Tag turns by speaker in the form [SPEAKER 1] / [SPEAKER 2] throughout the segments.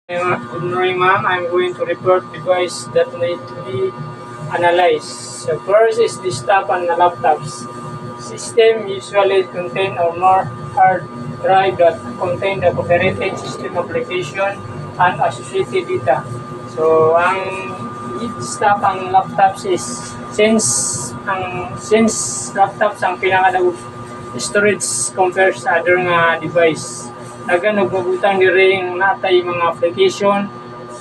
[SPEAKER 1] Good morning, ma'am. I'm going to report device that need to be analyzed. So first is desktop and laptops. System usually contain or more hard drive that contain the operating system application and associated data. So ang desktop ang laptops is since laptops ang pinaka storage compared sa other nga device. Dagan og mabutang diri natay mga application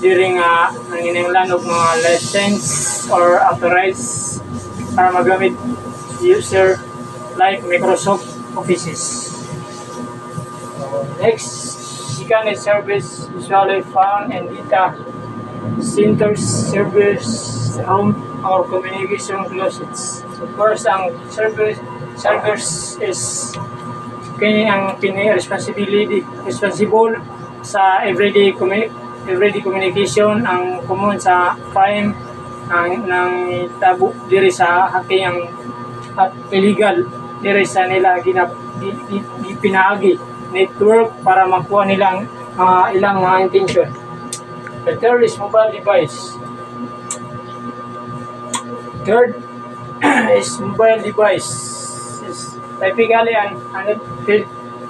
[SPEAKER 1] diri nga nanginahanglan og mga license or authorized para magamit user like Microsoft Offices. Next, second is service usually found in data centers, servers, room, or communication closets. So first, ang servers is kini ang responsible sa everyday communication ang common sa crime ng tabu diri sa hacking ang at illegal diri sa nila gipinaagi network para makuha nilang ilang mga intention. The third is mobile device. Third is mobile device. Typically an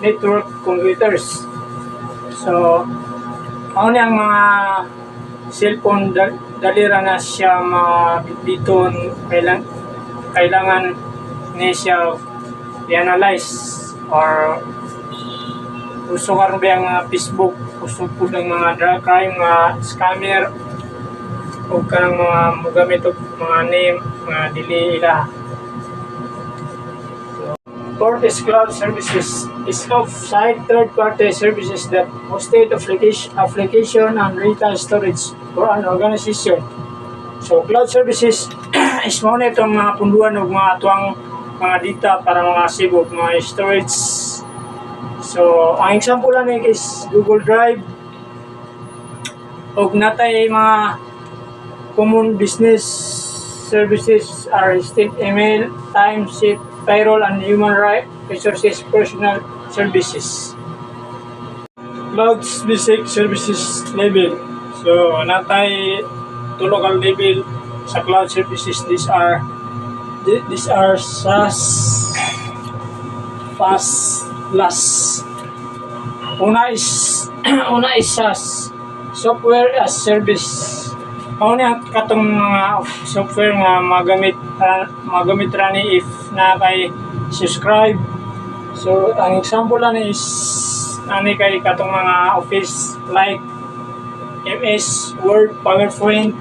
[SPEAKER 1] network computers. So, ano ang mga cellphone dalira na siya mabiton kailangan ni siya i-analyze or gusto karon ba ang Facebook, gusto po ng mga drug crime, mga scammer o kanang mga mugamit og mga name, mga dili ila. Fourth is cloud services is off-site third-party services that hosted application and data storage for an organization. So cloud services is mo na itong mga punduan o mga atuang mga data para mga save of mga storage. So ang example lang is Google Drive o natay mga common business services are state email, timesheet, payroll, and human resources personal services. Cloud basic services level. So natay local level sa cloud services. These are SaaS, PaaS, LaaS. Una is SaaS, software as service. Mao ni katong mga software nga magamit rani if na kay subscribe. So ang example lang is ani kay katong mga office like MS, Word, PowerPoint,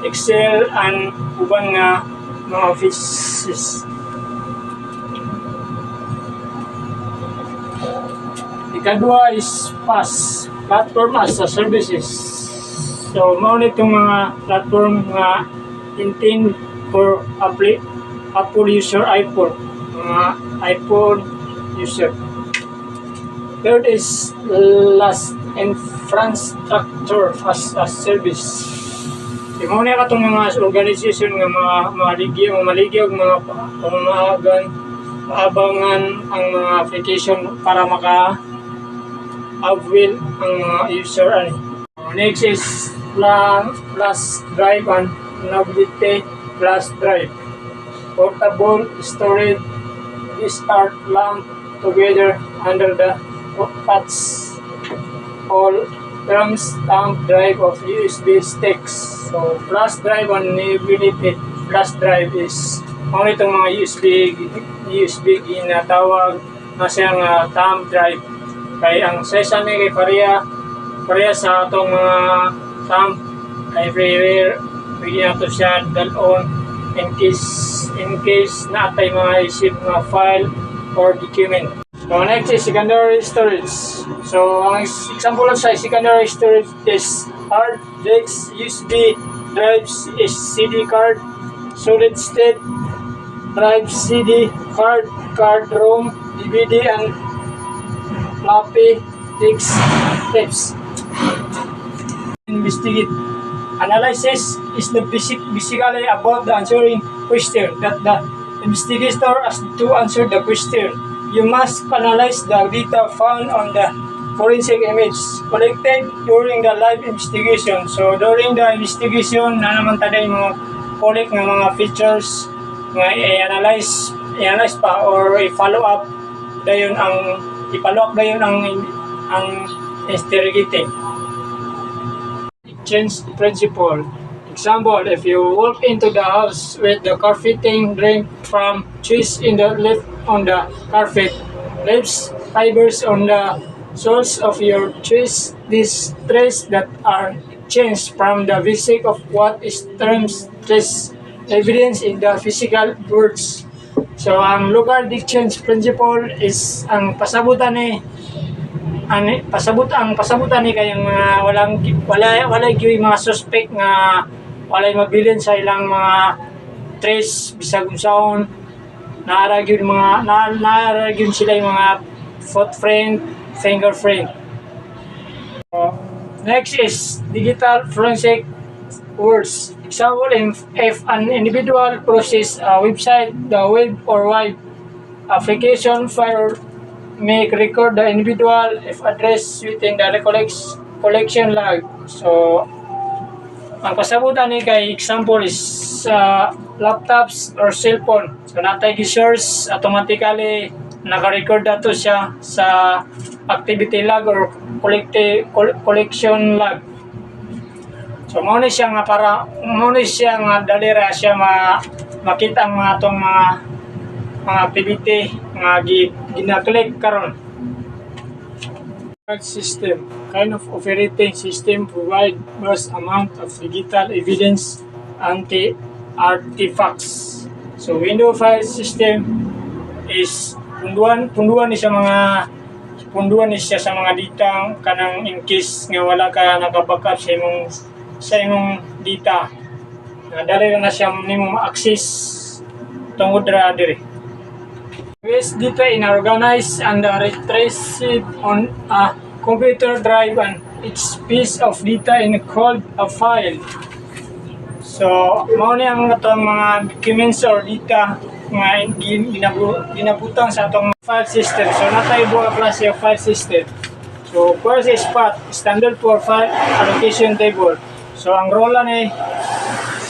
[SPEAKER 1] Excel, and uban nga mga offices. Ikadua is PaaS, platform as a services. So, mao nitong mga platform nga intend for Apple user iPhone, mga iPhone user. Third is LaaS, infrastructure as a service. So, mao na katong mga organization nga maligya og mga pamamahagan abangan ang mga application para maka-avail ang mga user ani. Next is flash drive and mobility flash drive. Portable storage. These are lumped together under the patch. All terms thumb drive of USB sticks. So flash drive and mobility flash drive is ano itong mga USB ginatawag na siyang thumb drive. Kaya ang size ni kay pareha sa atong mga thumb everywhere pwede na ito siya dalon in case na atay mga isip mga file or document. So next is secondary storage. So ang example sa secondary storage is hard disks, USB drives, CD card, solid state drive, CD card, ROM, DVD, and floppy disk tapes. Investigate. Analysis is the basically about the answering question that the investigator has to answer the question. You must analyze the data found on the forensic image collected during the live investigation. So during the investigation na naman tayo mga collect ng mga features nga i-analyze pa or i-follow up dayon ang interrogating. Exchange principle. Example, if you walk into the house with the carpeting drained from cheese in the left on the carpet, leaves fibers on the soles of your cheese, these traces that are changed from the basic of what is termed trace evidence in the physical words. So, ang Lugard exchange principle is ang pasabutan ni pasabutan ni kayang mga wala gyud mga suspect nga walay mabilin sa ilang mga trace bisag unsaon naara gyud sila yung mga footprint, fingerprint. Next is digital forensic words. Example, if an individual process a website, the web or web application file may record the individual if addressed within the collection log. So, ang pasabutan ni kay example is laptops or cellphone. So, natay gi-source automatically naka-record dato siya sa activity log or collection log. So, muna siya nga dalira siya makita ang mga itong mga activity nga gina-collect karon. System, kind of operating system provide vast amount of digital evidence anti-artifacts. So, Windows file system is punduan ni siya sa mga data kanang in case nga wala ka naka-backup sa imong data. Dali na siya nimo ma-access tungod ra diri. Waste data in organized and retrieved on a computer drive and each piece of data in called a file. So, mao ni ang atong mga documents or data nga ginabutang sa atong file system. So, natay buong klase of file system. So, first is FAT, standard for file allocation table. So, ang role ni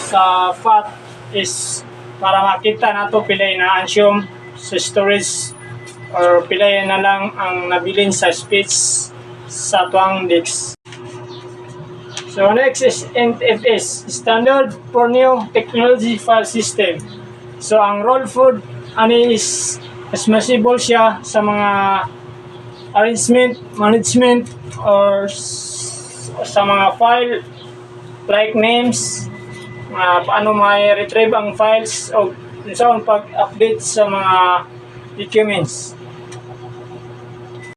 [SPEAKER 1] sa FAT is para makita nato pilay na assume sa storage or pilay na lang ang nabilin sa space sa tuang disk. So next is NFS, Standard for New Technology File System. So ang role food ani is masible siya sa mga arrangement, management or sa mga file like names, paano may retrieve ang files o sa pag-update sa mga documents.